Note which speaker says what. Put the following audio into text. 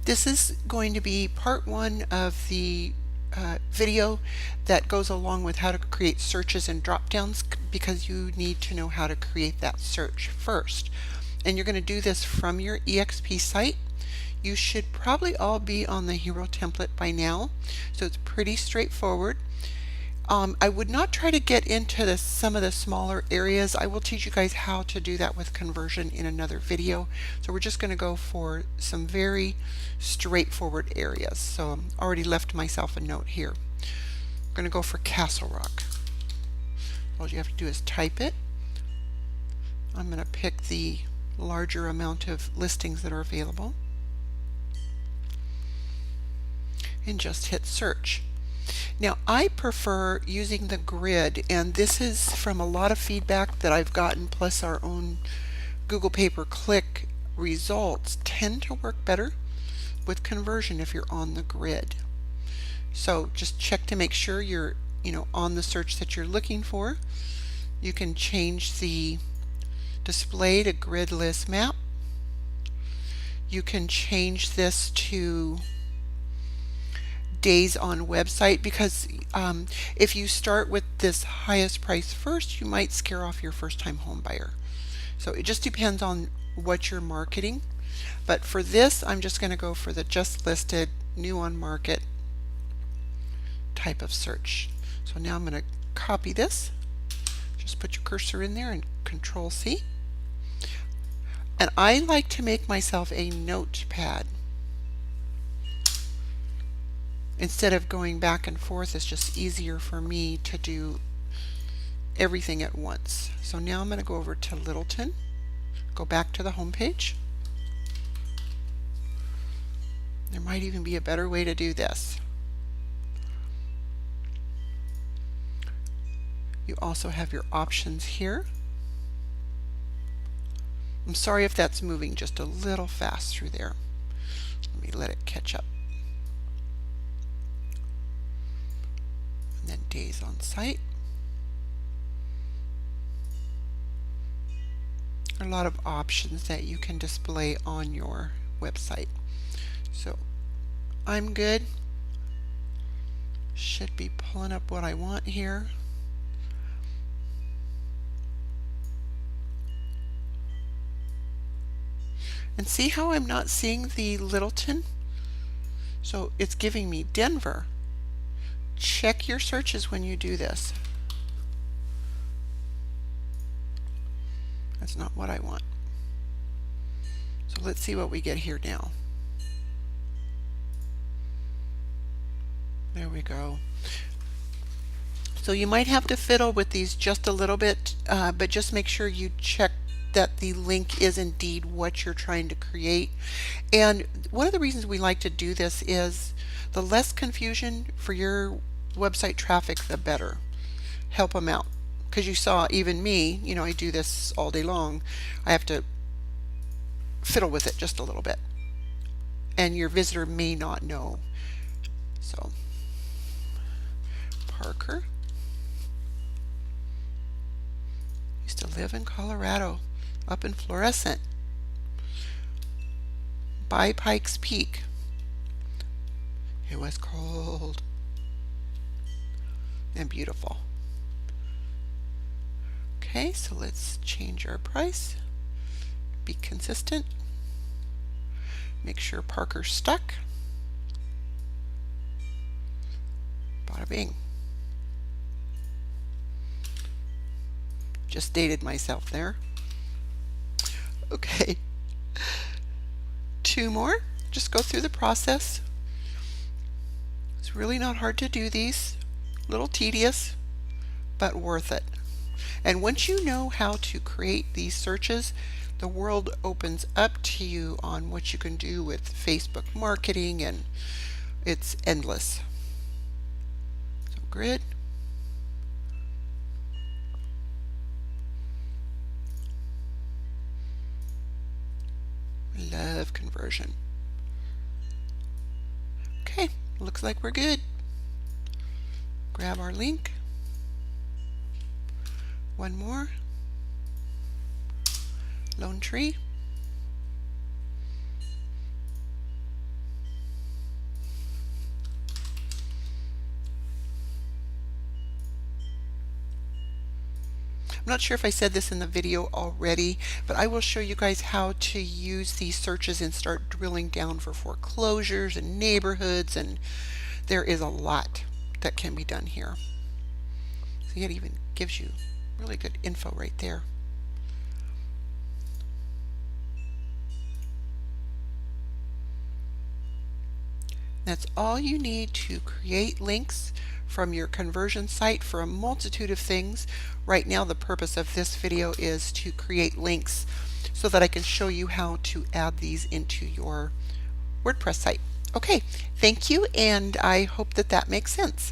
Speaker 1: This is going to be part one of the video that goes along with how to create searches and drop downs, because you need to know how to create that search first. And you're going to do this from your EXP site. You should probably all be on the hero template by now, so it's pretty straightforward. I would not try to get into some of the smaller areas. I will teach you guys how to do that with conversion in another video. So we're just going to go for some very straightforward areas. So I already left myself a note here. I'm going to go for Castle Rock. All you have to do is type it. I'm going to pick the larger amount of listings that are available and just hit search. Now, I prefer using the grid, and this is from a lot of feedback that I've gotten, plus our own Google pay-per-click results tend to work better with conversion if you're on the grid. So just check to make sure you're on the search that you're looking for. You can change the display to grid list map. You can change this to days on website, because if you start with this highest price first, you might scare off your first-time home buyer. So it just depends on what you're marketing. But for this, I'm just going to go for the just listed, new on market type of search. So now I'm going to copy this. Just put your cursor in there and Control C. And I like to make myself a notepad. Instead of going back and forth, it's just easier for me to do everything at once. So now I'm going to go over to Littleton, go back to the home page. There might even be a better way to do this. You also have your options here. I'm sorry if that's moving just a little fast through there. Let me let it catch up. And then days on site. There are a lot of options that you can display on your website. So I'm good. Should be pulling up what I want here. And see how I'm not seeing the Littleton? So it's giving me Denver. Check your searches when you do this. That's not what I want. So let's see what we get here now. There we go. So you might have to fiddle with these just a little bit, but just make sure you check that the link is indeed what you're trying to create. And one of the reasons we like to do this is the less confusion for your website traffic, the better. Help them out. Because you saw even me, I do this all day long. I have to fiddle with it just a little bit. And your visitor may not know. So, Parker used to live in Colorado, up in Florissant, by Pikes Peak. It was cold and beautiful. Okay, so let's change our price. Be consistent. Make sure Parker's stuck. Bada bing. Just dated myself there. Okay. 2 more. Just go through the process. It's really not hard to do these. A little tedious, but worth it. And once you know how to create these searches, the world opens up to you on what you can do with Facebook marketing, and it's endless. So grid. Love conversion. Okay, looks like we're good. Grab our link. One more. Lone Tree. not sure if I said this in the video already, but I will show you guys how to use these searches and start drilling down for foreclosures and neighborhoods, and there is a lot that can be done here. So it even gives you really good info right there. That's all you need to create links from your conversion site for a multitude of things. Right now the purpose of this video is to create links so that I can show you how to add these into your WordPress site. Okay, thank you, and I hope that that makes sense.